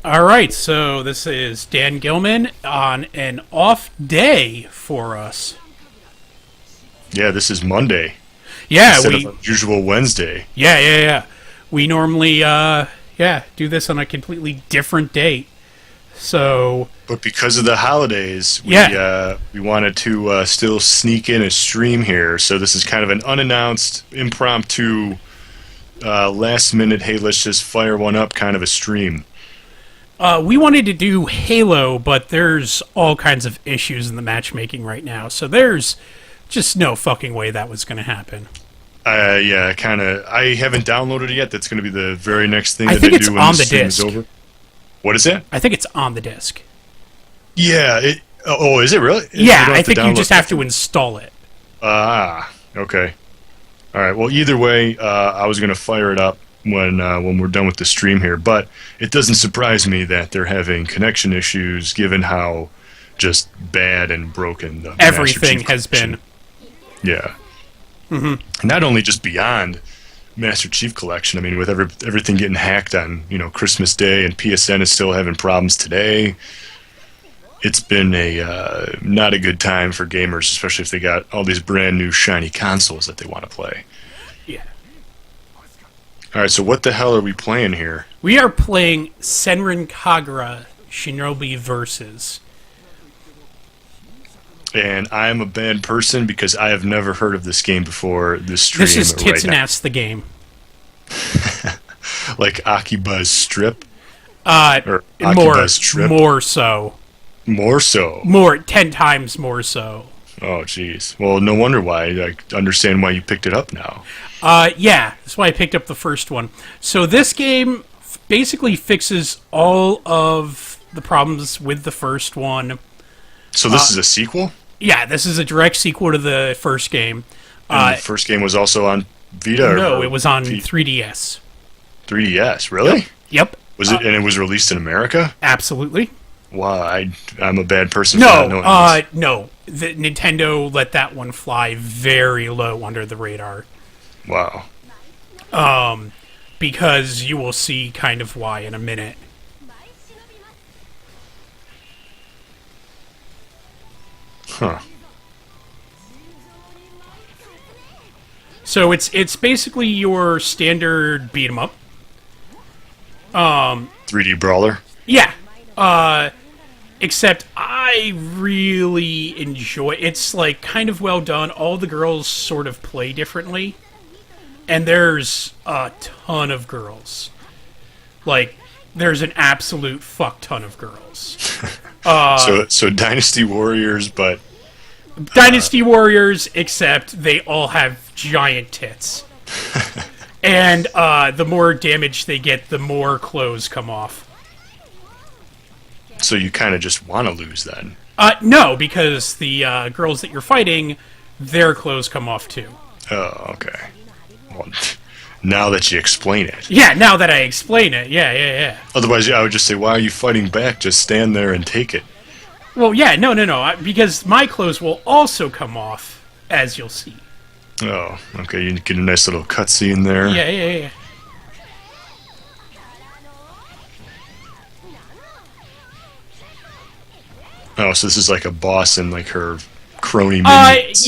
All right, so this is Dan Gilman on an off day for us. Yeah, this is Monday Yeah, instead of we our usual Wednesday. yeah. We normally do this on a completely different date. So, But because of the holidays, we yeah. we wanted to still sneak in a stream here. So this is kind of an unannounced, impromptu, last minute. Hey, let's just fire one up kind of a stream. We wanted to do Halo, but there's all kinds of issues in the matchmaking right now. So there's just no fucking way that was going to happen. Yeah, kind of. I haven't downloaded it yet. That's going to be the very next thing I that think I it's do when on the the stream is disc. over. What is that? I think it's on the disc. Yeah. Oh, is it really? Yeah, don't I have to think you download just have it? to install it. Okay. All right. Well, either way, I was going to fire it up when we're done with the stream here, but it doesn't surprise me that they're having connection issues, given how just bad and broken the Master Everything Chief has Collection. been. Yeah. Not only just beyond Master Chief Collection. I mean, with everything getting hacked on Christmas Day, and PSN is still having problems today. It's been a not a good time for gamers, especially if they got all these brand new shiny consoles that they want to play. Yeah. All right, so what the hell are we playing here? We are playing Senran Kagura Shinobi Versus. And I am a bad person because I have never heard of this game before this stream. This is Tits right and now. Ass the game. Like Akiba's Strip? Uh, Or more, Akiba's Trip? more so. More so. 10 times more so. Oh, jeez. Well, no wonder why. I understand why you picked it up now. Yeah, that's why I picked up the first one. So this game basically fixes all of the problems with the first one. So this is a sequel? Yeah, this is a direct sequel to the first game. And the first game was also on Vita? No, or it was on P- 3DS. 3DS, really? Yep. Was it? And it was released in America? Absolutely. Wow, I'm a bad person for not knowing this. No. The Nintendo let that one fly very low under the radar. Wow. Because you will see kind of why in a minute. Huh. So it's basically your standard beat 'em up. 3D brawler? Yeah. Except I really enjoy it's like kind of well done. All the girls sort of play differently. And there's a ton of girls. Like there's an absolute fuck ton of girls. So Dynasty Warriors, but Dynasty Warriors, except they all have giant tits. And the more damage they get, the more clothes come off. so you kind of just want to lose then. No, because the girls that you're fighting, their clothes come off too. Oh, okay. Well, now that you explain it. Yeah, now that I explain it, yeah. Otherwise, I would just say, why are you fighting back? Just stand there and take it. Well, yeah, no, because my clothes will also come off, as you'll see. Oh, okay. You get a nice little cutscene there. Yeah. Oh, so this is like a boss and like her crony minions.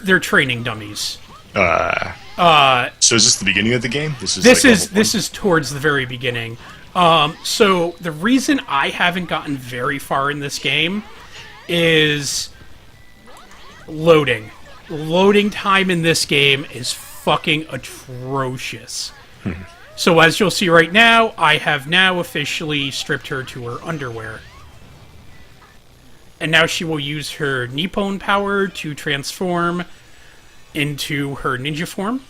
They're training dummies. So is this the beginning of the game? This like is towards the very beginning. So the reason I haven't gotten very far in this game is loading. Loading time in this game is fucking atrocious. So as you'll see right now, I have now officially stripped her to her underwear. And now she will use her Nippon power to transform into her ninja form.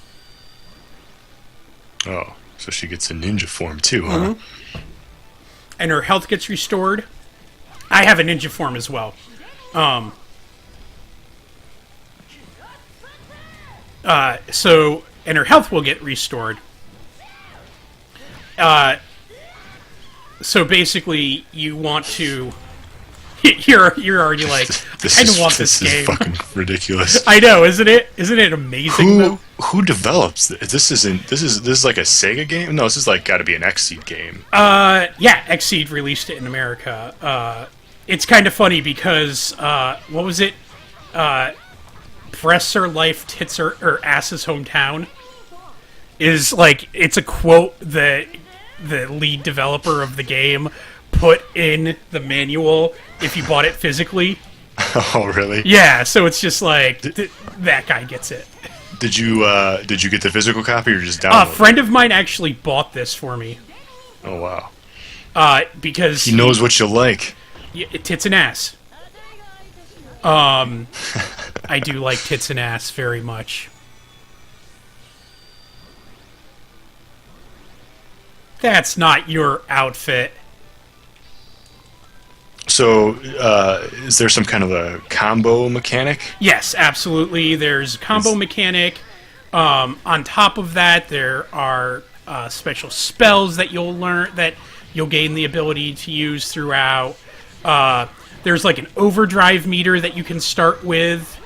Oh, so she gets a ninja form too, huh? And her health gets restored. I have a ninja form as well. And her health will get restored. So basically, you want to You're already like, I kind of want this This game. is fucking ridiculous. I know, isn't it? Isn't it amazing though? Who develops this? This is like a Sega game? No, this is like got to be an Xseed game. Yeah, Xseed released it in America. It's kind of funny because what was it? Breasts are life, tits are or asses hometown. Is like it's a quote that the lead developer of the game put in the manual if you bought it physically. Oh, really? Yeah, so it's just like that guy gets it. Did you get the physical copy or just download A friend of mine actually bought this for me. Oh, wow. Because He knows what you like. tits and ass. I do like tits and ass very much. That's not your outfit. So, is there some kind of a combo mechanic? Yes, absolutely. There's a combo mechanic. On top of that, there are special spells that you'll learn that you'll gain the ability to use throughout. There's like an overdrive meter that you can start with.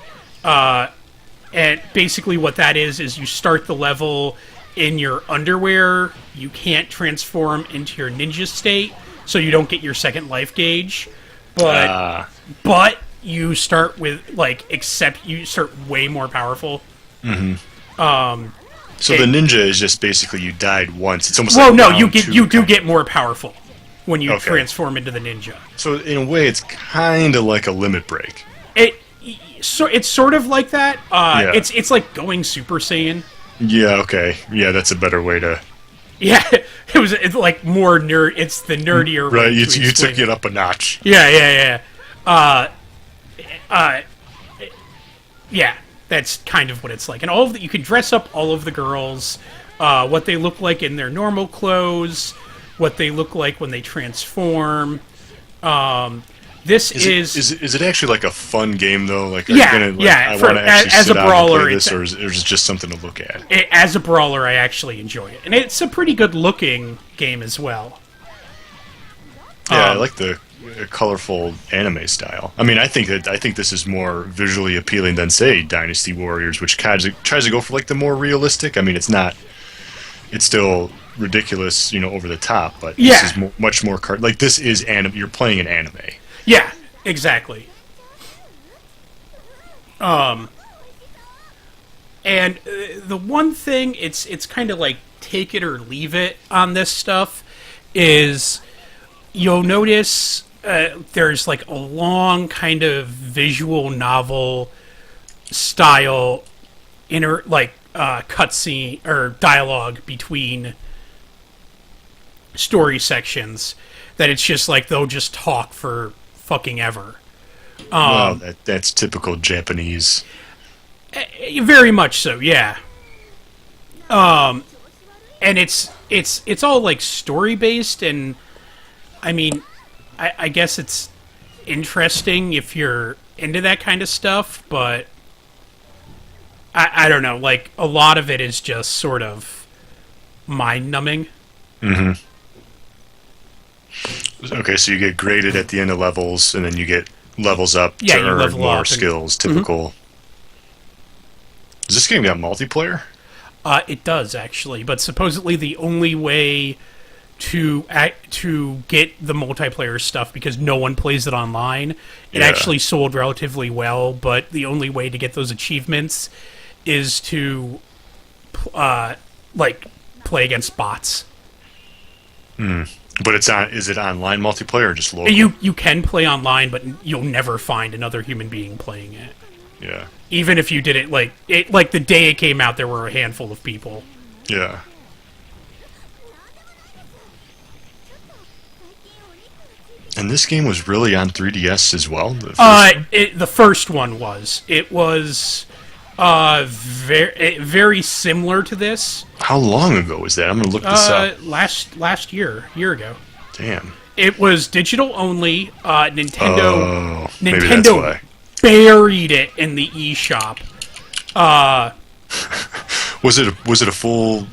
And basically what that is you start the level in your underwear. You can't transform into your ninja state, so you don't get your second life gauge. But you start with, like, except you start way more powerful. Mm-hmm. So the ninja is just basically you died once. It's almost well, like no, you do get more powerful when you transform into the ninja. So in a way, it's kind of like a limit break. It's sort of like that. Yeah. It's like going Super Saiyan. Yeah. Okay. Yeah, that's a better way to. Yeah, it's like more nerd. It's the nerdier. Right. way You to took explain it up a notch. Yeah. Yeah, that's kind of what it's like. And all of you can dress up all of the girls, what they look like in their normal clothes, what they look like when they transform. This is it actually like a fun game though? Like, yeah, I want to actually as sit a down brawler, and play this, or is it just something to look at? As a brawler, I actually enjoy it, and it's a pretty good looking game as well. Yeah, I like the colorful anime style. I mean, I think this is more visually appealing than, say, Dynasty Warriors, which tries to go for like the more realistic. I mean, it's still ridiculous, over the top, but this is much more like this is anime. You're playing an anime. Yeah, exactly. And the one thing, it's kind of like take it or leave it on this stuff, is you'll notice there's like a long kind of visual novel style cutscene or dialogue between story sections that it's just like they'll just talk for fucking ever. Well, that's typical Japanese. Very much so, yeah. And it's all like story based, and I mean, I guess it's interesting if you're into that kind of stuff, but I don't know. Like a lot of it is just sort of mind numbing. Mm-hmm. Okay, so you get graded at the end of levels, and then you get levels up to earn more skills. Typical. Does this game got multiplayer? It does, actually, but supposedly the only way to get the multiplayer stuff, because no one plays it online, it actually sold relatively well, but the only way to get those achievements is to play against bots. But is it online multiplayer or just local? You can play online, but you'll never find another human being playing it. Yeah. Even if you did it like the day it came out, there were a handful of people. Yeah. And this game was really on 3DS as well? The first one was. It was very similar to this. How long ago was that? I'm going to look this up. Last year ago. Damn. It was digital only. Nintendo maybe that's why. Buried it in the eShop. Was it a full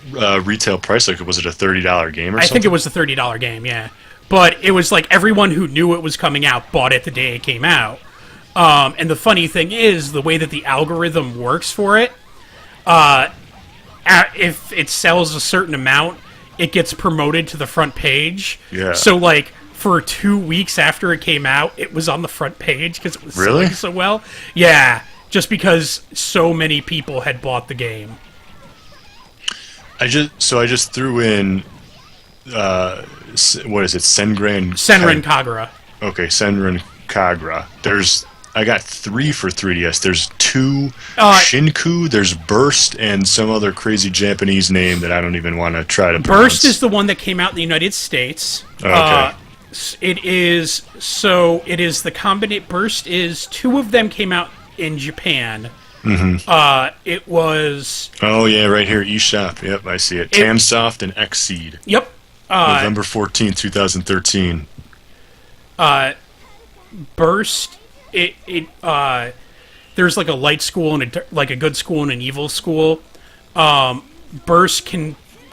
retail price? Like, was it a $30 game or something? I think it was a $30 game, yeah. but it was like everyone who knew it was coming out bought it the day it came out. And the funny thing is, the way that the algorithm works for it, if it sells a certain amount, it gets promoted to the front page. Yeah. So, like, for 2 weeks after it came out, it was on the front page because it was selling so well. Yeah, just because so many people had bought the game. I just threw in what is it? Senran Kagura. Okay, Senran Kagura. I got 3 for 3DS. There's 2 Shinku, there's Burst, and some other crazy Japanese name that I don't even want to try to pronounce. Burst is the one that came out in the United States. Okay. It is the combination. Burst is 2 of them came out in Japan. Mm-hmm. It was... Oh, yeah, right here, eShop. Yep, I see it. Tamsoft and Xseed. Yep. November 14th, 2013. Burst, there's like a light school and a good school and an evil school. Burst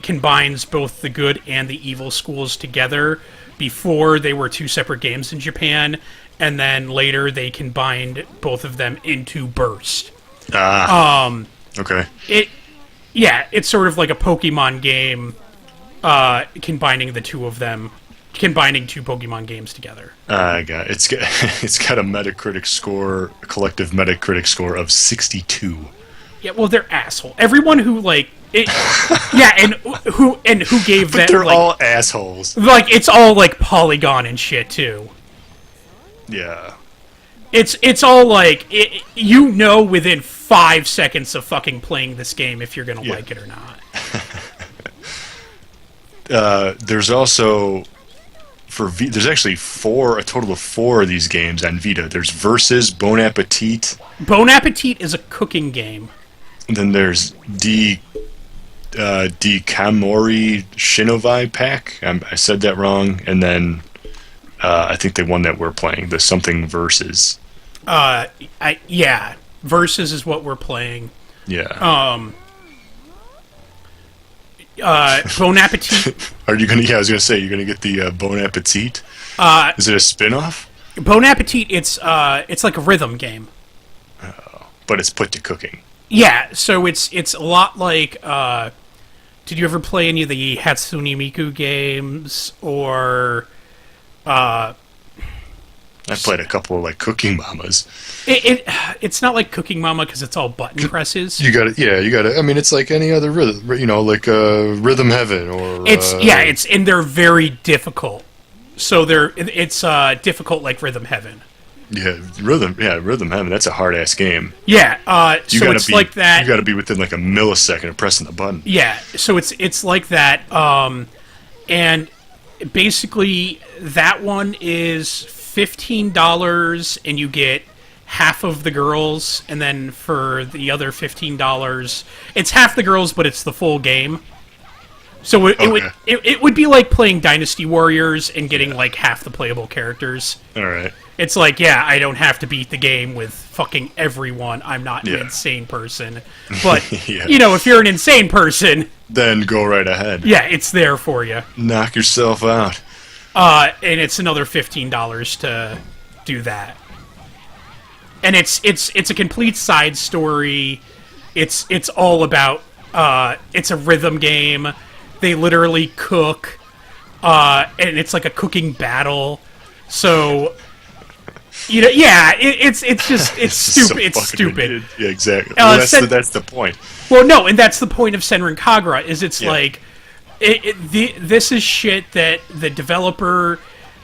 combines both the good and the evil schools together. Before, they were 2 separate games in Japan, and then later they combined both of them into Burst. Okay. It's sort of like a Pokemon game, combining the 2 of them, combining 2 Pokemon games together. I got it. It's got a collective Metacritic score of 62. Yeah, well, they're asshole. Everyone who and who gave but that, they're all assholes. Like, it's all like Polygon and shit too. Yeah. It's all like within 5 seconds of fucking playing this game if you're gonna like it or not. There's also there's actually a total of 4 of these games on Vita. There's Versus, Bon Appetit. Bon Appetit is a cooking game. And then there's D Kamori Shinovi Pack. I said that wrong. And then I think the one that we're playing, the something Versus. Versus is what we're playing. Yeah. Bon Appetit. Are you gonna? Yeah, I was gonna say you're gonna get the Bon Appetit. Is it a spin-off? Bon Appetit. It's like a rhythm game. But it's put to cooking. Yeah, so it's a lot like. Did you ever play any of the Hatsune Miku games or? I've played a couple of like Cooking Mamas. It's not like Cooking Mama because it's all button presses. You got it. I mean, it's like any other rhythm, like Rhythm Heaven or. And they're very difficult. So it's difficult like Rhythm Heaven. Yeah, Rhythm Heaven. That's a hard ass game. Yeah, like that. You got to be within like a millisecond of pressing the button. Yeah, so it's like that. And basically that one is $15, and you get half of the girls, and then for the other $15, it's half the girls, but it's the full game. So it would be like playing Dynasty Warriors and getting like half the playable characters. All right. It's like, I don't have to beat the game with fucking everyone. I'm not an insane person. But, if you're an insane person... Then go right ahead. Yeah, it's there for you. Knock yourself out. And it's another $15 to do that. And it's a complete side story. It's all about... it's a rhythm game. They literally cook. And it's like a cooking battle. So... it's stupid. It's stupid. Idiot. Yeah, exactly. Well, that's the point. Well, no, and that's the point of Senran Kagura. Like, this is shit that the developer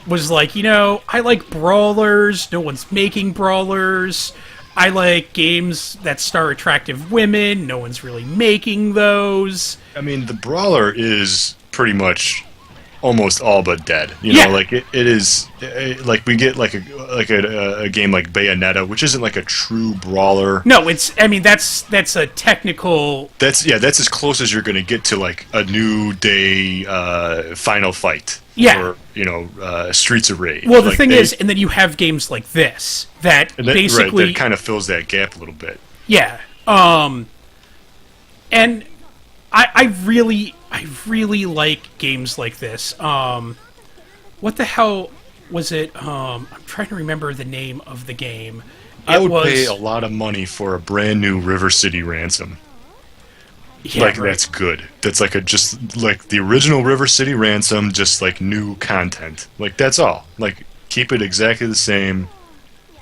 was like. I like brawlers. No one's making brawlers. I like games that star attractive women. No one's really making those. I mean, the brawler is pretty much almost all but dead. Like it is like we get like a game like Bayonetta, which isn't like a true brawler. No, that's a technical. That's as close as you're going to get to like a New Day Final Fight. Yeah. Or Streets of Rage. Well, the thing is, and then you have games like this that basically that kind of fills that gap a little bit. Yeah. And I really like games like this. what the hell was it? I'm trying to remember the name of the game. I would pay a lot of money for a brand new River City Ransom. Yeah, like right. that's good. That's like just like the original River City Ransom, just like new content. Like that's all. Like keep it exactly the same.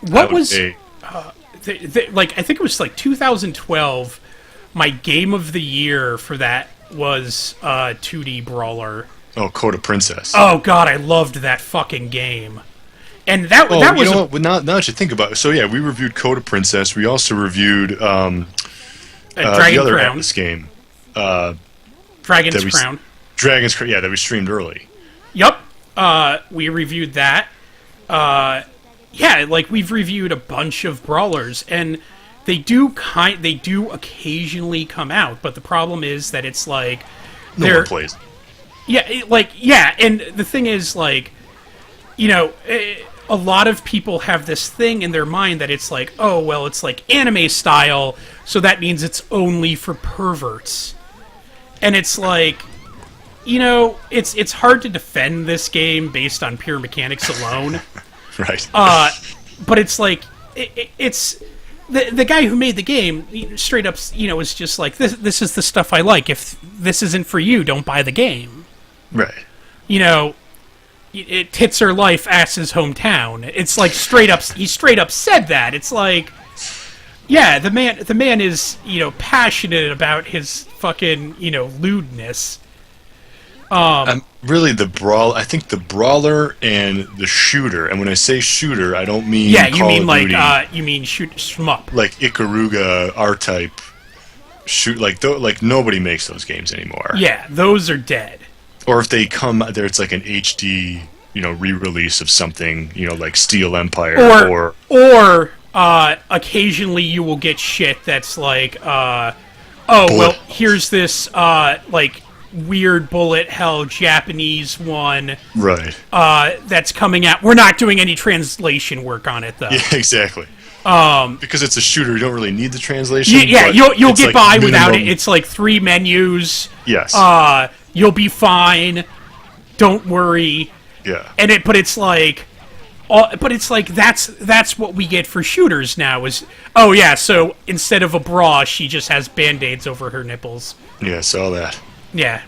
What was like? I think it was like 2012. My game of the year for that was 2D brawler. Oh, Code of Princess. Oh god, I loved that fucking game. And that was you know what? Now that you think about it, so yeah, we reviewed Code of Princess. We also reviewed Dragon the other Crown. Atlas game. Dragon's Crown. Dragon's Crown, yeah, that we streamed early. Yep. We reviewed that. Yeah, like we've reviewed a bunch of brawlers, and they do occasionally come out, but the problem is that it's like No one plays. Yeah, and the thing is, like, you know, a lot of people have this thing in their mind that it's like, oh, well, it's like anime style, so that means it's only for perverts. And it's like, you know, it's hard to defend this game based on pure mechanics alone. Right. But it's like, it's... The guy who made the game, straight up, you know, is just like, this is the stuff I like. If this isn't for you, don't buy the game. Right. You know, tits are life, ass is hometown. It's like straight up, he straight up said that. It's like, yeah, the man is, you know, passionate about his fucking, you know, lewdness. Really, I think the brawler and the shooter, and when I say shooter, I don't mean you mean like Duty, you mean shoot shmup, like Ikaruga R-type shoot, like nobody makes those games anymore. Yeah, those are dead. Or if they come there, it's like an HD, you know, re-release of something, you know, like Steel Empire, or occasionally you will get shit that's like, well, here's this like weird bullet hell Japanese one, right? That's coming out. We're not doing any translation work on it though. Yeah, exactly. Because it's a shooter, you don't really need the translation. Yeah, you'll get like by without it. It's like 3 menus. Yes. You'll be fine. Don't worry. Yeah. But it's like that's what we get for shooters now. Is oh yeah, so instead of a bra, she just has band-aids over her nipples. Yeah, I saw that. Yeah.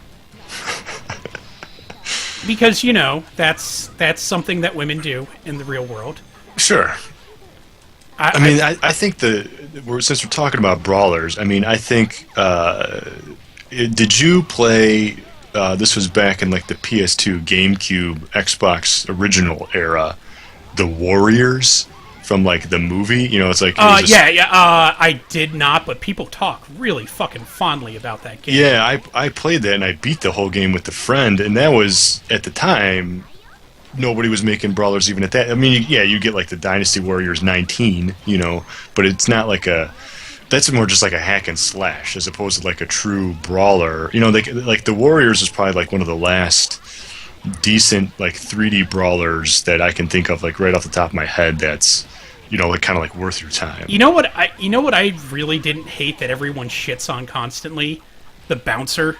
Because, you know, that's something that women do in the real world. Sure. I think since we're talking about brawlers, I mean, I think did you play? This was back in like the PS2, GameCube, Xbox original era, the Warriors from like the movie. You know, it's like I did not, but people talk really fucking fondly about that game. Yeah, I played that and I beat the whole game with a friend, and that was at the time. Nobody was making brawlers even at that. I mean, yeah, you get like the Dynasty Warriors 19, you know, but it's not like that's more just like a hack and slash as opposed to like a true brawler. You know, like the Warriors is probably like one of the last decent like 3D brawlers that I can think of, like right off the top of my head. That's, you know, like kind of like worth your time. You know what I really didn't hate that everyone shits on constantly? The bouncer.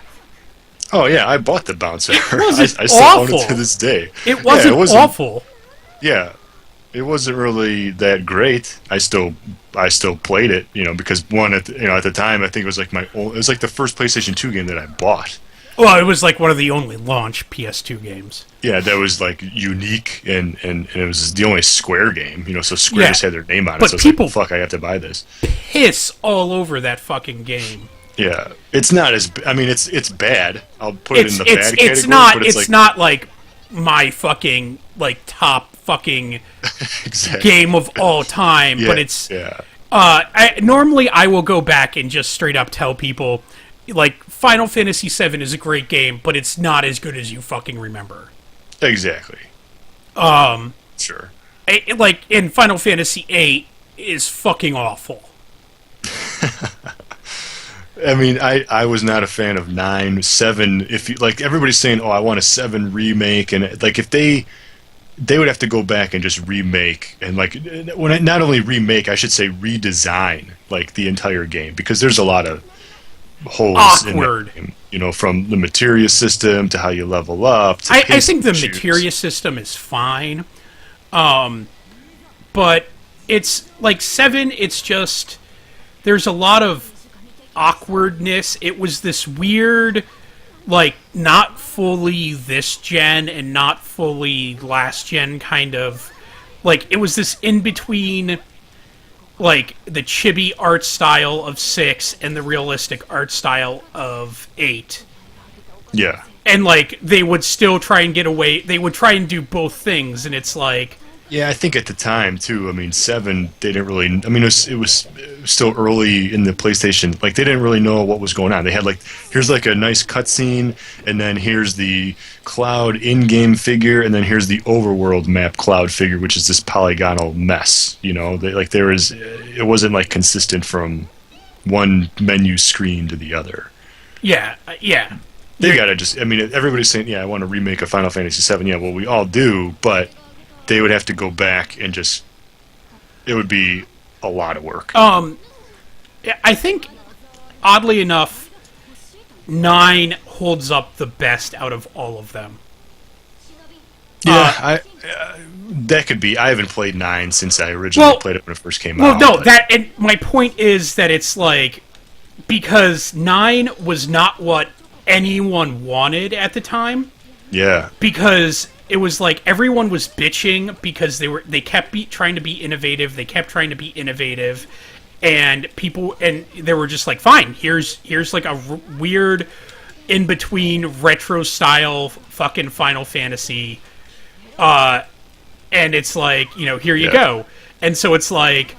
Oh yeah, I bought the bouncer. I still own it to this day. It wasn't awful. Yeah, it wasn't really that great. I still played it, you know, because at the time I think it was like it was like the first PlayStation 2 game that I bought. Well, it was like one of the only launch PS2 games. Yeah, that was like unique, and it was the only Square game, you know. So Square just had their name on it. But so people, like, fuck, I have to buy this. Piss all over that fucking game. Yeah, it's not as. I mean, it's bad. I'll put it in the bad category. It's not like my fucking like top fucking game of all time. Yeah, but it's. Yeah. Normally, I will go back and just straight up tell people, like, Final Fantasy VII is a great game, but it's not as good as you fucking remember. Exactly. Sure. Like in Final Fantasy VIII is fucking awful. I mean, I was not a fan of 9, 7. If you, like, everybody's saying, "Oh, I want a 7 remake," and like if they would have to go back and just remake and like not only remake, I should say redesign like the entire game, because there's a lot of holes awkward. in that game. From the materia system to how you level up. To I think the materia system is fine, but it's like 7. It's just there's a lot of awkwardness. It was this weird, like, not fully this gen and not fully last gen kind of, like, it was this in between, like, the chibi art style of 6 and the realistic art style of 8. Yeah. And, like, they would still try and get away, they would try and do both things, and it's like... Yeah, I think at the time, too, 7, they didn't really... it was still early in the PlayStation. Like, they didn't really know what was going on. They had, like, here's, like, a nice cutscene, and then here's the Cloud in-game figure, and then here's the overworld map Cloud figure, which is this polygonal mess, it wasn't, like, consistent from one menu screen to the other. Yeah, yeah. They gotta just... everybody's saying, yeah, I want to remake a Final Fantasy VII. Yeah, well, we all do, but... they would have to go back and just... it would be a lot of work. I think, oddly enough, 9 holds up the best out of all of them. Yeah, that could be. I haven't played 9 since I originally played it when it first came out. Well, no, and my point is that it's like... because 9 was not what anyone wanted at the time. Yeah. Because... it was like everyone was bitching because they kept trying to be innovative. They kept trying to be innovative, and they were just like, fine. Here's like a weird in between retro style fucking Final Fantasy, and it's like here you go. And so it's like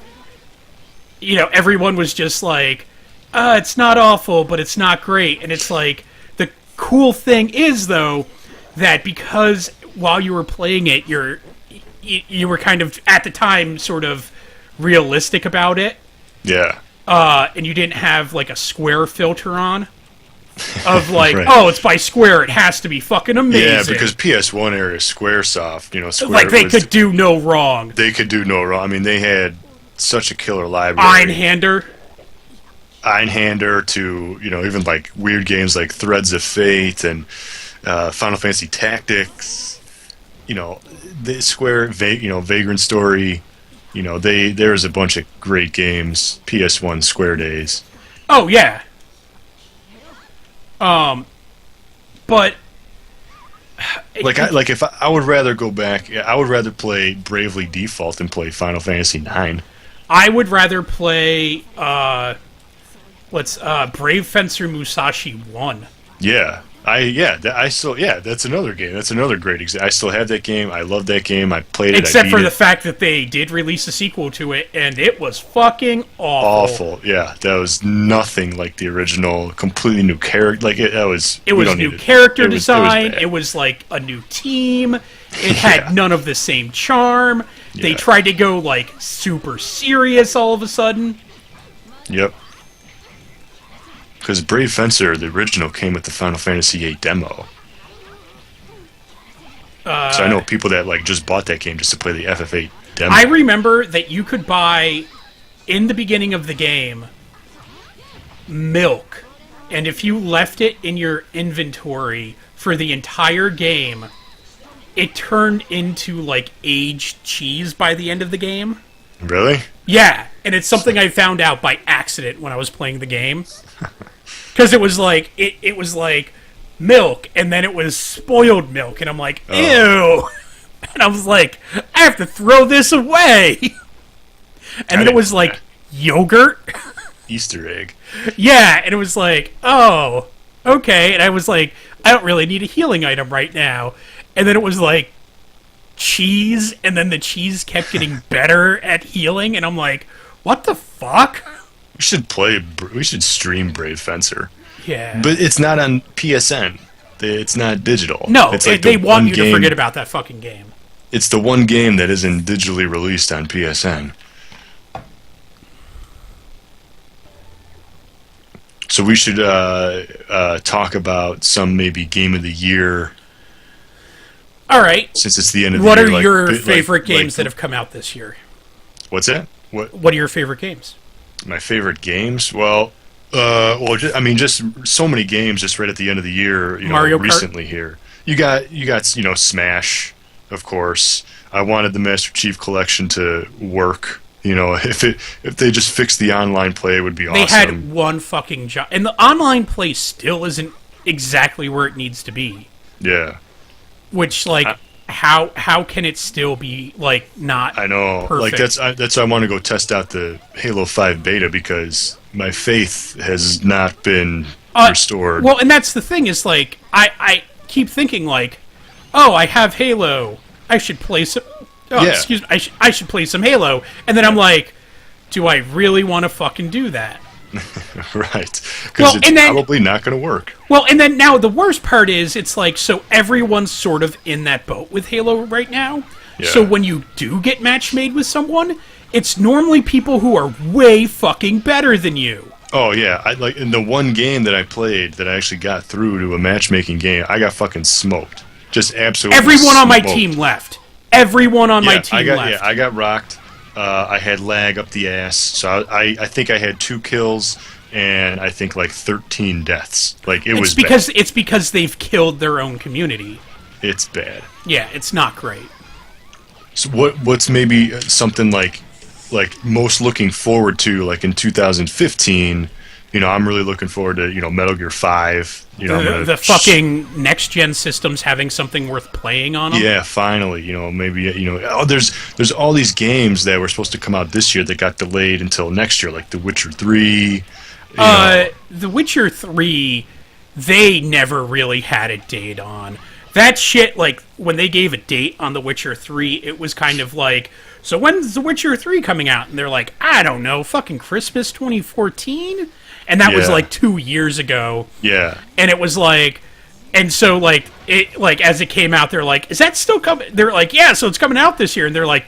everyone was just like, it's not awful, but it's not great. And it's like the cool thing is though that because while you were playing it, you were kind of, at the time, sort of realistic about it. Yeah. And you didn't have, like, a Square filter on. Of, like, right. Oh, it's by Square, it has to be fucking amazing. Yeah, because PS1 era Squaresoft, Square... like, they could do no wrong. They could do no wrong. They had such a killer library. Einhander to, even, like, weird games like Threads of Fate and Final Fantasy Tactics... the Square, Vagrant Story, there's a bunch of great games, PS1 Square days. Oh, yeah. But... if I would rather go back, I would rather play Bravely Default than play Final Fantasy 9. I would rather play, Brave Fencer Musashi 1. Yeah. That's another game. That's another great example. I still have that game. I love that game. I played it. Except for the fact that they did release a sequel to it, and it was fucking awful. Yeah. That was nothing like the original. Completely new character. Like it was. It was new character design. It was like a new team. It had none of the same charm. Yeah. They tried to go like super serious all of a sudden. Yep. Because Brave Fencer, the original, came with the Final Fantasy VIII demo. So I know people that just bought that game just to play the FF8 demo. I remember that you could buy, in the beginning of the game, milk. And if you left it in your inventory for the entire game, it turned into, aged cheese by the end of the game. Really? Yeah, and it's something I found out by accident when I was playing the game. Because it was it was like milk, and then it was spoiled milk, and I'm like, ew! And I was like, I have to throw this away! And then it was yogurt? Easter egg. Yeah, and it was like, oh, okay. And I was like, I don't really need a healing item right now. And then it was cheese, and then the cheese kept getting better at healing, and I'm like, what the fuck? We should stream Brave Fencer. Yeah. But it's not on PSN. It's not digital. No, it's they want you to forget about that fucking game. It's the one game that isn't digitally released on PSN. So we should talk about some maybe Game of the Year. All right. Since it's the end of the year. What are your favorite games that have come out this year? What's that? What are your favorite games? My favorite games? Well, Well, just so many games just right at the end of the year. Mario Kart? Recently here, you got Smash, of course. I wanted the Master Chief Collection to work. If they just fixed the online play, it would be awesome. They had one fucking job, and the online play still isn't exactly where it needs to be. Yeah. Which, like, how can it still be, like, not? I know. Perfect? Like that's why I want to go test out the Halo 5 beta, because my faith has not been restored. Well, and that's the thing is, like, I keep thinking, like, oh, I have Halo, I should play some. Oh, yeah. Excuse me, I should play some Halo, and then I'm like, do I really want to fucking do that? Right. Because it's probably not going to work. Well, and then now the worst part is, it's like, so everyone's sort of in that boat with Halo right now. Yeah. So when you do get match made with someone, it's normally people who are way fucking better than you. Oh yeah, in the one game that I played that I actually got through to a matchmaking game, I got fucking smoked. Just absolutely. Everyone on my team left. Everyone on my team left. Yeah, I got rocked. I had lag up the ass, so I think I had 2 kills and I think like 13 deaths. Like was bad. It's because they've killed their own community. It's bad. Yeah, it's not great. So what's maybe something like most looking forward to, like in 2015? I'm really looking forward to Metal Gear 5. The fucking next gen systems having something worth playing on them. Yeah, finally. Maybe there's all these games that were supposed to come out this year that got delayed until next year, like The Witcher 3. The Witcher 3, they never really had a date on. That shit, like, when they gave a date on The Witcher 3, it was kind of like, so when's The Witcher 3 coming out? And they're like, I don't know, fucking Christmas 2014? And that was like 2 years ago. Yeah. And it was like, and so like, as it came out, they're like, is that still coming? They're like, yeah, so it's coming out this year. And they're like,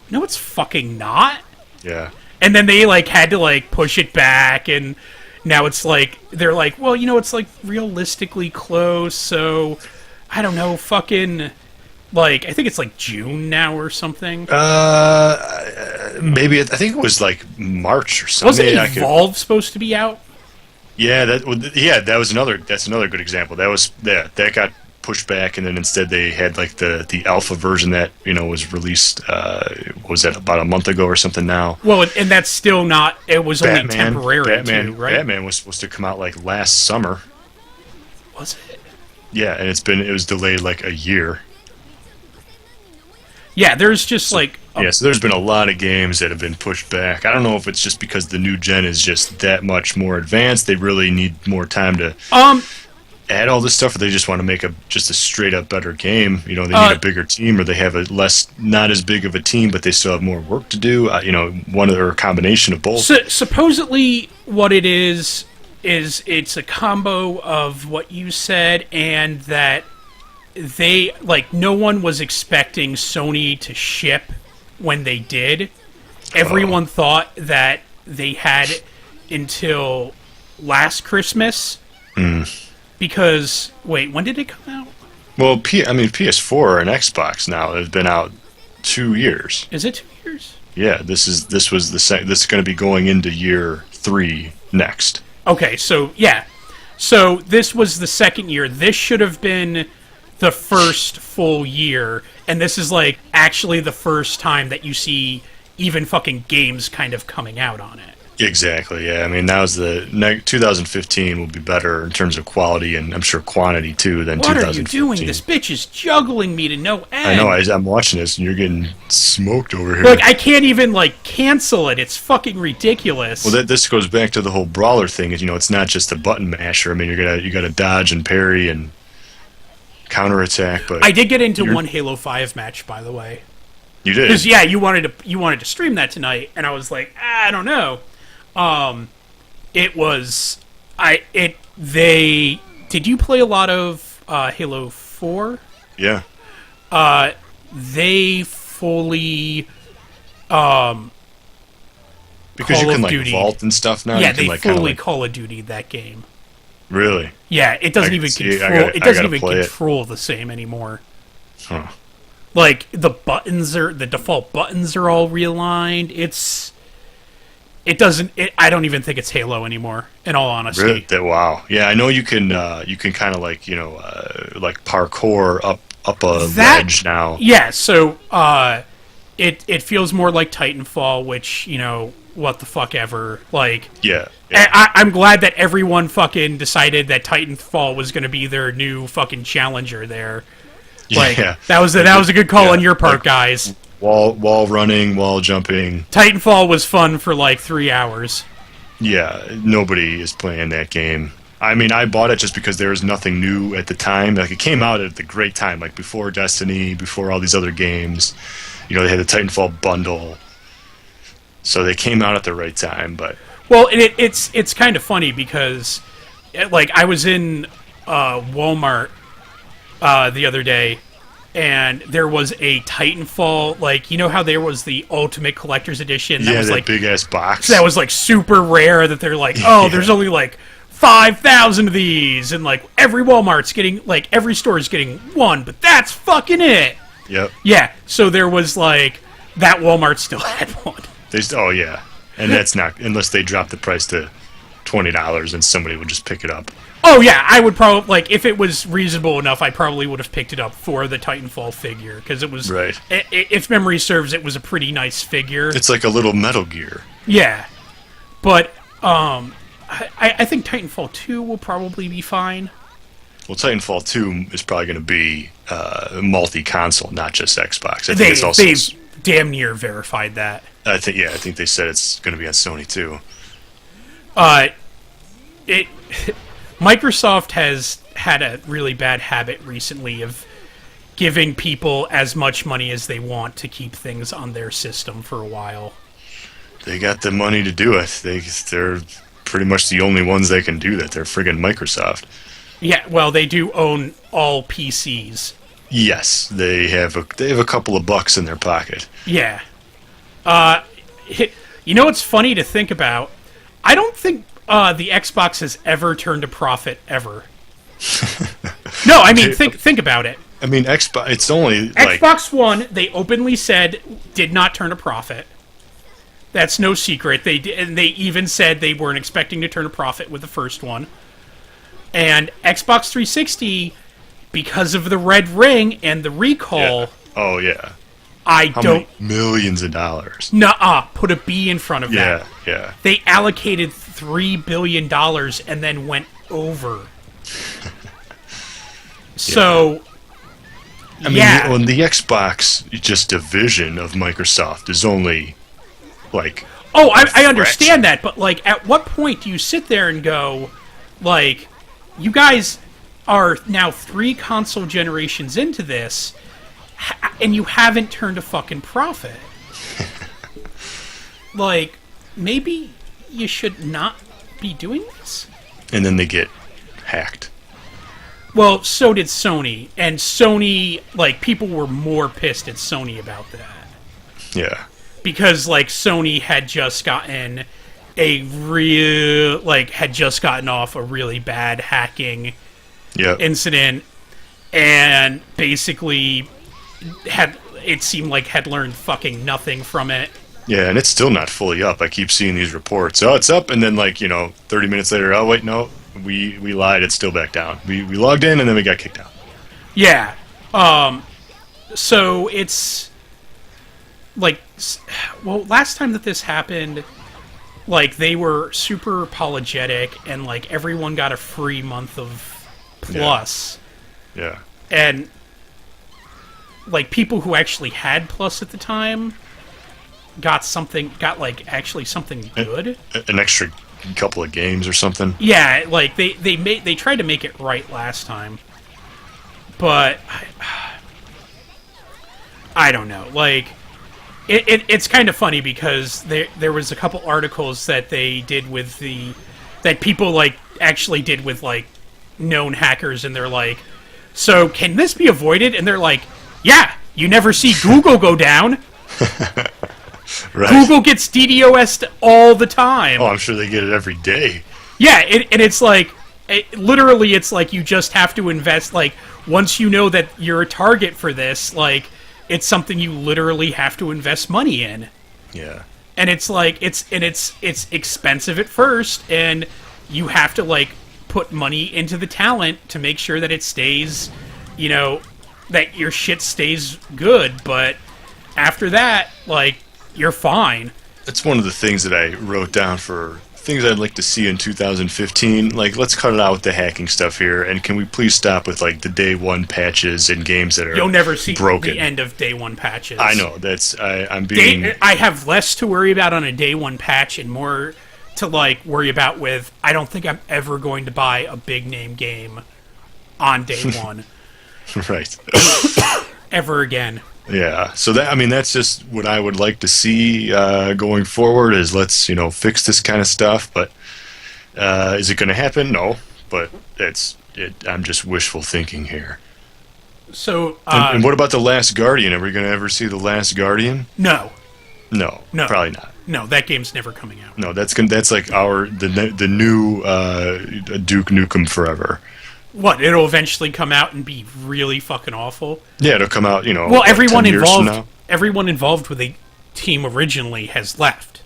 no, it's fucking not. Yeah. And then they like had to like push it back, and now it's like, they're like, well, it's like realistically close, so I don't know, fucking, like, I think it's like June now or something. Maybe I think it was like March or something. Wasn't Evolve supposed to be out? Yeah, that's another good example. That got pushed back, and then instead they had like the alpha version that was released. Was that about a month ago or something now? Well, and that's still not. It was only temporary too, right? Batman was supposed to come out like last summer. Was it? Yeah, and it was delayed like a year. Yeah, there's just so there's been a lot of games that have been pushed back. I don't know if it's just because the new gen is just that much more advanced. They really need more time to add all this stuff, or they just want to make just a straight up better game. They need a bigger team, or they have not as big of a team, but they still have more work to do. One or a combination of both. Supposedly, what it is it's a combo of what you said, and that they, like, no one was expecting Sony to ship when they did. Everyone thought that they had until last Christmas. Because, wait, when did it come out? Well, PS4 and Xbox now has been out 2 years. Is it 2 years? Yeah, this is going to be going into year 3 next. Okay, so yeah. So this was the second year. This should have been the first full year, and this is like actually the first time that you see even fucking games kind of coming out on it. Exactly, yeah. 2015 will be better in terms of quality, and I'm sure quantity too, than 2015. What are you doing? This bitch is juggling me to no end. I know, I'm watching this, and you're getting smoked over here. Like, I can't even, like, cancel it. It's fucking ridiculous. Well, this goes back to the whole brawler thing. It's not just a button masher. You gotta dodge and parry and counterattack. But I did get into one Halo 5 match, by the way. You did? Because, yeah, you wanted to stream that tonight, and I was like, I don't know. Did you play a lot of Halo 4? Yeah. They fully because you can like vault and stuff now. Yeah, they fully Call of Duty that game. Really? Yeah, it doesn't even control the same anymore. Huh. Like the default buttons are all realigned. It's it doesn't. I don't even think it's Halo anymore. In all honesty, Really? Wow. Yeah, I know you can kind of like like parkour up a ledge now. Yeah. So it feels more like Titanfall, which what the fuck ever. Like Yeah. I'm glad that everyone fucking decided that Titanfall was going to be their new fucking challenger there. Like that was a good call on your part, guys. Wall running, wall jumping. Titanfall was fun for like 3 hours. Yeah, nobody is playing that game. I mean, I bought it just because there was nothing new at the time. Like, it came out at the great time, like before Destiny, before all these other games. They had the Titanfall bundle, so they came out at the right time. But it's kind of funny because, like, I was in Walmart the other day. And there was a Titanfall, like, how there was the Ultimate Collector's Edition? That was that like big-ass box. That was, like, super rare that they're like, there's only, like, 5,000 of these, and, like, every Walmart's getting, like, every store is getting one, but that's fucking it! Yep. Yeah, so there was, like, that Walmart still had one. Oh, yeah. And that's not, unless they drop the price to $20 and somebody would just pick it up. Oh, yeah, I would probably, like, if it was reasonable enough, I probably would have picked it up for the Titanfall figure, because it was, right. If memory serves, it was a pretty nice figure. It's like a little Metal Gear. Yeah, but, I think Titanfall 2 will probably be fine. Well, Titanfall 2 is probably going to be multi-console, not just Xbox. I think they've damn near verified that. I think they said it's going to be on Sony, too. Microsoft has had a really bad habit recently of giving people as much money as they want to keep things on their system for a while. They got the money to do it. They're pretty much the only ones that can do that. They're friggin' Microsoft. Yeah, well, they do own all PCs. Yes, they have a couple of bucks in their pocket. Yeah. It's funny to think about? I don't think the Xbox has ever turned a profit ever. No, I mean think about it. I mean, Xbox. It's only Xbox One. They openly said did not turn a profit. That's no secret. They even said they weren't expecting to turn a profit with the first one. And Xbox 360, because of the red ring and the recall. Yeah. Oh yeah. How many millions of dollars? Nuh-uh. Put a B in front of that. Yeah. They allocated $3 billion and then went over. So, I mean, the Xbox just division of Microsoft is only like. Oh, I understand that, but like, at what point do you sit there and go, like, you guys are now 3 console generations into this, and you haven't turned a fucking profit? Like, maybe you should not be doing this? And then they get hacked. Well, so did Sony. And Sony, like, people were more pissed at Sony about that. Yeah. Because, like, Sony had just gotten off a really bad hacking incident, and basically it seemed like had learned fucking nothing from it. Yeah, and it's still not fully up. I keep seeing these reports. Oh, it's up, and then 30 minutes later, oh wait, no, we lied. It's still back down. We logged in, and then we got kicked out. Yeah. So it's like, well, last time that this happened, like, they were super apologetic, and like everyone got a free month of Plus. Yeah. And like people who actually had Plus at the time got actually something good. An extra couple of games or something. Yeah, like they tried to make it right last time. But I don't know. Like it's kind of funny because there was a couple articles that they did with that people like actually did with like known hackers, and they're like, so can this be avoided? And they're like, yeah, you never see Google go down. Right. Google gets DDoS'd all the time. Oh, I'm sure they get it every day. Yeah, and it's like, literally, it's like you just have to invest, like, once you know that you're a target for this, like, it's something you literally have to invest money in. Yeah. And it's like it's expensive at first, and you have to like put money into the talent to make sure that it stays, that your shit stays good. But after that, like, you're fine. That's one of the things that I wrote down for things I'd like to see in 2015. Like, let's cut it out with the hacking stuff here, and can we please stop with like the day one patches in games that are You'll never see broken. the end of day one patches. I know I'm being. I have less to worry about on a day one patch and more to like worry about with. I don't think I'm ever going to buy a big name game on day one. Right. Ever again. Yeah, so that's just what I would like to see going forward. Is let's fix this kind of stuff. But is it going to happen? No, but I'm just wishful thinking here. So, and what about The Last Guardian? Are we going to ever see The Last Guardian? No, probably not. No, that game's never coming out. No, that's like the new Duke Nukem Forever. What? It'll eventually come out and be really fucking awful. Yeah, it'll come out. Well, everyone involved with a team originally has left.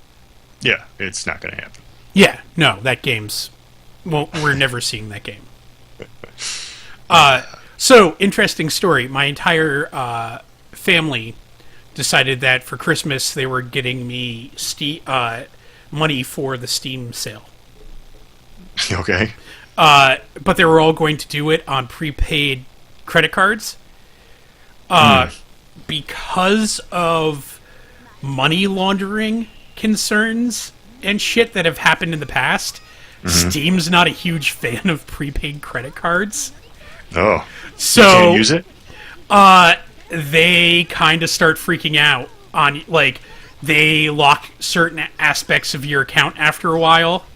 Yeah, it's not going to happen. Yeah, no, that game's. Well, we're never seeing that game. So interesting story. My entire family decided that for Christmas they were getting me money for the Steam sale. Okay. But they were all going to do it on prepaid credit cards. Because of money laundering concerns and shit that have happened in the past, Steam's not a huge fan of prepaid credit cards. Oh. So you can't use it? They kind of start freaking out on, like, they lock certain aspects of your account after a while.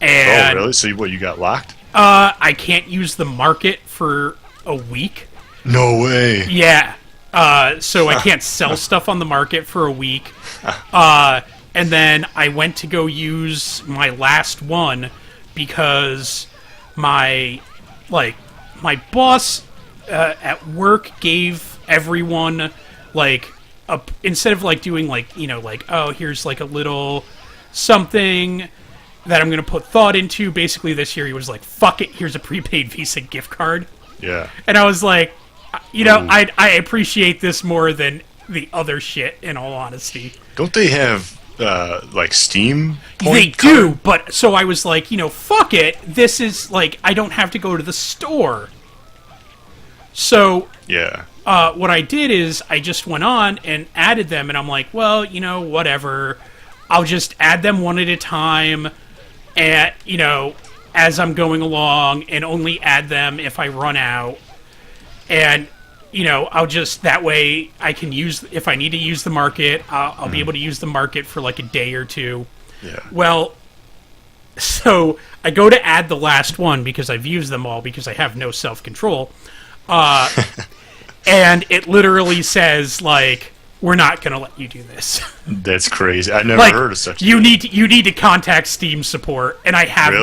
And, oh, really? So you got locked? I can't use the market for a week. No way. Yeah. So I can't sell stuff on the market for a week. And then I went to go use my last one because my boss at work gave everyone like instead of like doing like oh, here's like a little something that I'm going to put thought into. Basically, this year he was like, fuck it, here's a prepaid Visa gift card. Yeah. And I was like, I appreciate this more than the other shit, in all honesty. Don't they have, like, Steam They do, but so I was like, fuck it. This is, like, I don't have to go to the store. So, yeah. What I did is I just went on and added them, and I'm like, well, whatever. I'll just add them one at a time. And, as I'm going along, and only add them if I run out. And, I'll just, that way I can use, if I need to use the market, I'll be able to use the market for like a day or two. Yeah. Well, so I go to add the last one because I've used them all because I have no self-control. And it literally says, like, we're not going to let you do this. That's crazy. I never heard of such a thing. You need to contact Steam support, and I have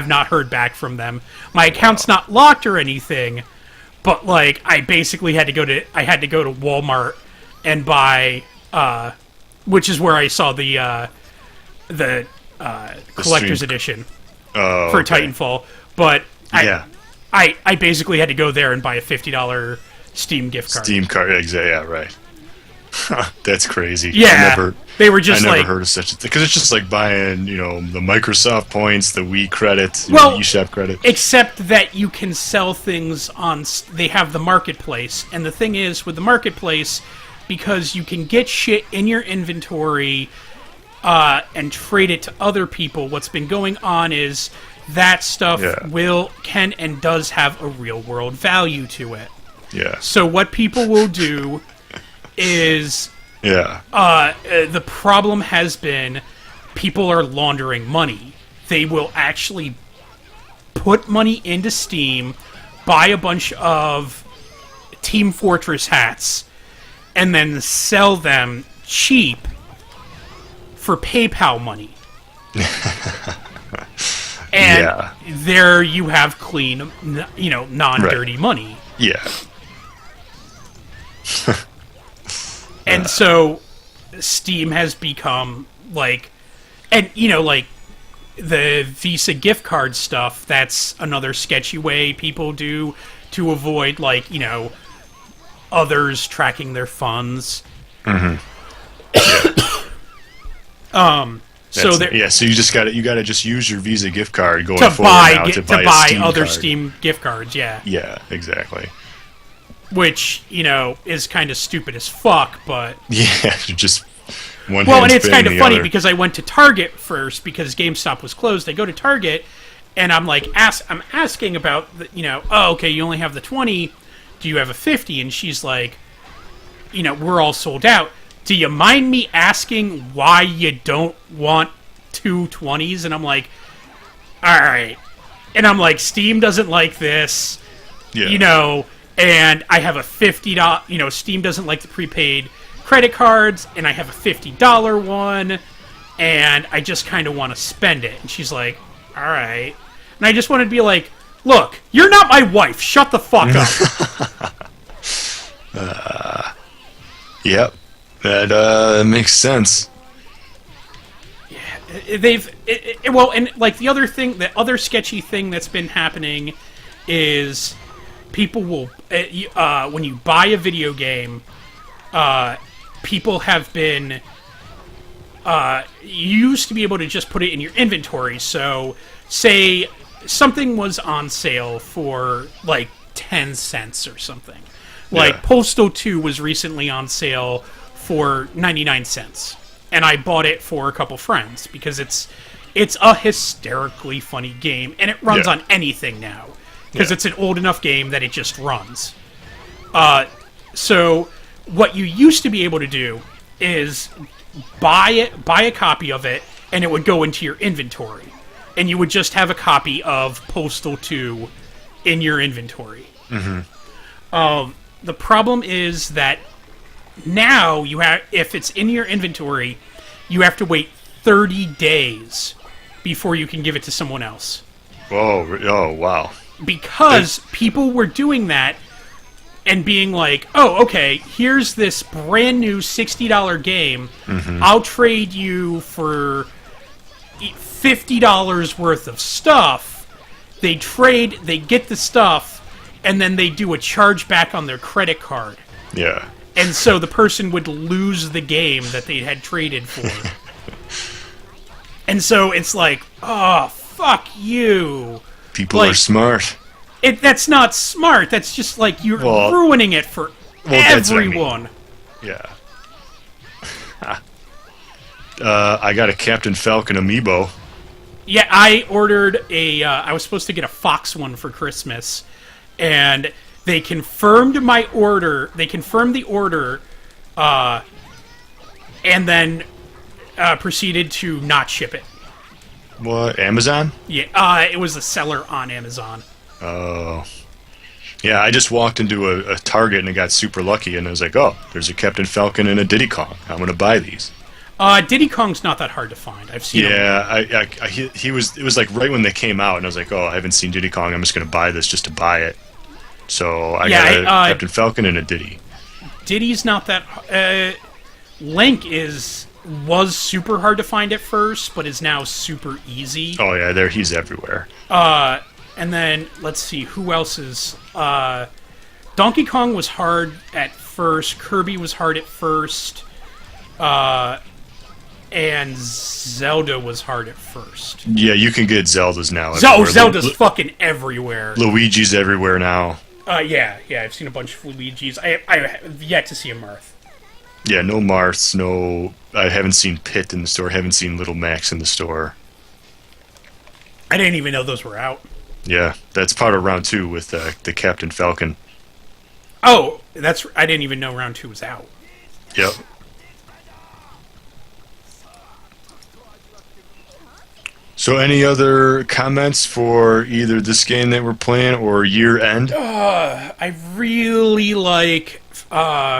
not heard back from them. My account's not locked or anything, but like I basically had to go to Walmart and buy which is where I saw the collector's edition for Titanfall, but I basically had to go there and buy a $50 Steam gift card. Steam card, exactly. Yeah, right. That's crazy. Yeah, they were just I never heard of such a thing because it's just like buying, the Microsoft points, the Wii credit, the eShop credit. Except that you can sell things on. They have the marketplace, and the thing is with the marketplace, because you can get shit in your inventory and trade it to other people. What's been going on is that stuff can and does have a real world value to it. Yeah. So what people will do is the problem has been people are laundering money. They will actually put money into Steam, buy a bunch of Team Fortress hats, and then sell them cheap for PayPal money. And there you have clean, non-dirty money. Yeah. And so Steam has become like, and you know, like the Visa gift card stuff. That's another sketchy way people do to avoid, like, you know, others tracking their funds. Mm-hmm. So there, yeah, so you gotta just use your Visa gift card going to forward buy now to to buy buy a Steam other card. Steam gift cards. Yeah, Yeah, exactly. which, you know, is kind of stupid as fuck, but Yeah, just one. well, hand and it's spinning kind of the funny other. because I went to Target first because GameStop was closed. I go to Target and I'm like, I'm asking about the, you know, oh, okay, you only have the 20. Do you have a 50? And she's like, you know, we're all sold out. Do you mind me asking why you don't want two 20s? And I'm like, all right. And I'm like, Steam doesn't like this, Yeah. you know, and I have a $50, you know, Steam doesn't like the prepaid credit cards, and I have a $50 one, and I just kind of want to spend it. And she's like, all right. And I just wanted to be like, look, you're not my wife. Shut the fuck up. Yep, that makes sense. Well, and like the other sketchy thing that's been happening is people will, when you buy a video game, people have been, you used to be able to just put it in your inventory. So, say something was on sale for like 10 cents or something. Like, Yeah. Postal 2 was recently on sale for 99 cents. And I bought it for a couple friends because it's a hysterically funny game, and it runs Yeah. on anything now because Yeah. it's an old enough game that it just runs. So what you used to be able to do is buy a copy of it, and it would go into your inventory, and you would just have a copy of Postal 2 in your inventory. The problem is that now you have, if it's in your inventory, you have to wait 30 days before you can give it to someone else. Whoa! Oh, wow. Because people were doing that and being like, oh, okay, here's this brand new $60 game. I'll trade you for $50 worth of stuff. They get the stuff, and then they do a chargeback on their credit card. Yeah. And so the person would lose the game that they had traded for. And so it's like, oh, fuck you. People Like, are smart. That's not smart. That's just like you're Well, ruining it for that's what I mean. everyone. Yeah. I got a Captain Falcon amiibo. Yeah, I ordered I was supposed to get a Fox one for Christmas, and they confirmed my order. They confirmed the order, and then proceeded to not ship it. What? Amazon? Yeah, it was a seller on Amazon. Oh. Yeah, I just walked into a Target and I got super lucky, and I was like, oh, there's a Captain Falcon and a Diddy Kong. I'm going to buy these. Diddy Kong's not that hard to find. I've seen him. Yeah, it was like right when they came out, and I was like, oh, I haven't seen Diddy Kong. I'm just going to buy this just to buy it. So I got a Captain Falcon and a Diddy. Diddy's not that. Link was super hard to find at first, but is now super easy. Oh yeah, he's everywhere. And then let's see who else is. Donkey Kong was hard at first. Kirby was hard at first. And Zelda was hard at first. Yeah, you can get Zeldas now. Everywhere. Zelda's fucking everywhere. Luigi's everywhere now. Yeah, I've seen a bunch of Luigi's. I have yet to see a Marth. Yeah, no Marths, no... I haven't seen Pit in the store, haven't seen Little Max in the store. I didn't even know those were out. Yeah, that's part of round 2 with the Captain Falcon. Oh, I didn't even know round 2 was out. Yep. So any other comments for either this game that we're playing or year end? I really like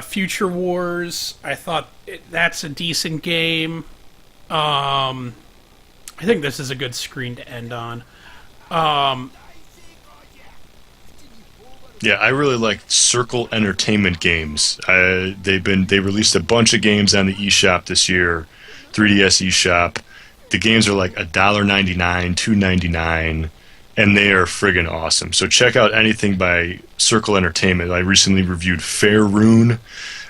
Future Wars. I thought that's a decent game. I think this is a good screen to end on. Yeah, I really like Circle Entertainment Games. They released a bunch of games on the eShop this year, 3DS eShop. The games are like $1.99, $2.99, and they are friggin' awesome. So check out anything by Circle Entertainment. I recently reviewed Fair Rune.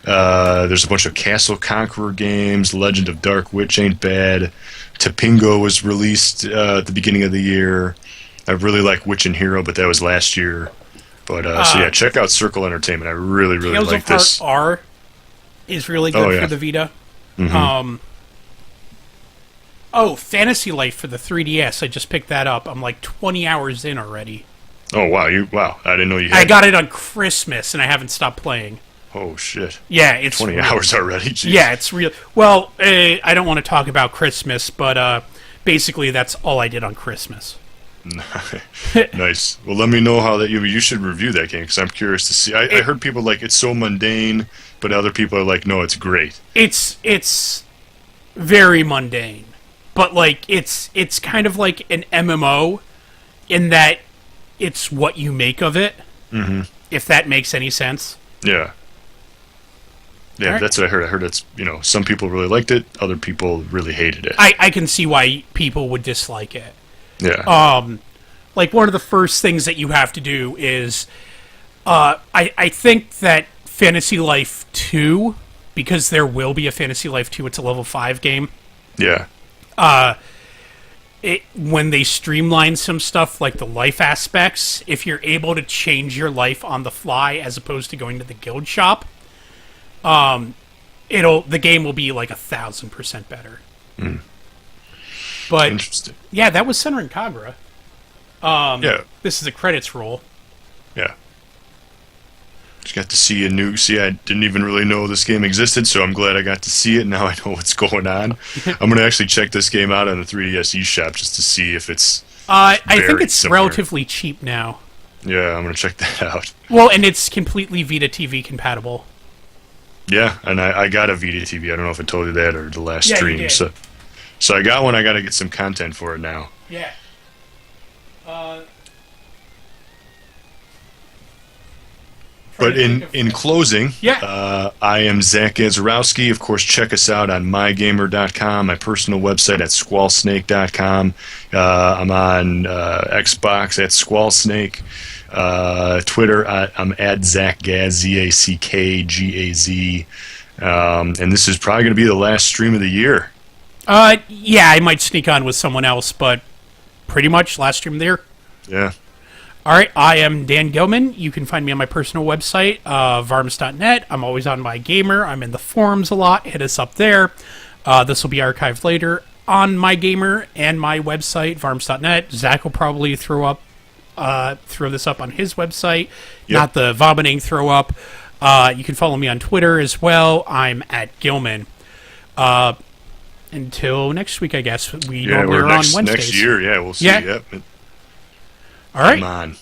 There's a bunch of Castle Conqueror games. Legend of Dark Witch ain't bad. Topingo was released at the beginning of the year. I really like Witch and Hero, but that was last year. But so yeah, check out Circle Entertainment. I really Tales like of Heart this. R is really good for the Vita. Mm-hmm. Fantasy Life for the 3DS. I just picked that up. I'm like 20 hours in already. Oh wow, I didn't know you had I got it on Christmas and I haven't stopped playing. Oh shit. Yeah, it's 20 hours already. Jeez. Yeah, it's real. Well, I don't want to talk about Christmas, but basically that's all I did on Christmas. Nice. Well, let me know how that you should review that game because I'm curious to see. I heard people like it's so mundane, but other people are like, no, it's great. It's very mundane, but like it's kind of like an MMO in that it's what you make of it. Mm-hmm. If that makes any sense. Yeah. Yeah, right. That's what I heard. I heard it's some people really liked it, other people really hated it. I can see why people would dislike it. Yeah. Like one of the first things that you have to do is, I think that Fantasy Life 2, because there will be a Fantasy Life 2, it's a level 5 game. Yeah. When they streamline some stuff like the life aspects, if you're able to change your life on the fly as opposed to going to the guild shop, the game will be like 1,000% better. Mm. But interesting. Yeah, that was Senran Kagura. Yeah. This is a credits roll. Yeah. Just got to see I didn't even really know this game existed, so I'm glad I got to see it. Now I know what's going on. I'm going to actually check this game out on the 3DS eShop just to see if it's I think it's similar. relatively cheap now. Yeah, I'm going to check that out. Well, and it's completely Vita TV compatible. Yeah, and I got a Vita TV. I don't know if I told you that or the last stream. You did. So I got one. I got to get some content for it now. Yeah. But in closing, I am Zach Gazarowski. Of course, check us out on mygamer.com, my personal website at squallsnake.com. I'm on Xbox at squallsnake. Twitter, I'm at ZachGaz, ZACKGAZ. And this is probably going to be the last stream of the year. Yeah, I might sneak on with someone else, but pretty much last stream there. Yeah. All right, I am Dan Gilman. You can find me on my personal website, varms.net. I'm always on Mygamer. I'm in the forums a lot. Hit us up there. This will be archived later on Mygamer and my website, varms.net. Zach will probably throw this up on his website, not the vomiting throw up. You can follow me on Twitter as well. I'm at Gilman. Until next week, I guess. We normally are on Wednesdays. Next year, we'll see. Yeah. Yep. All right. Come on.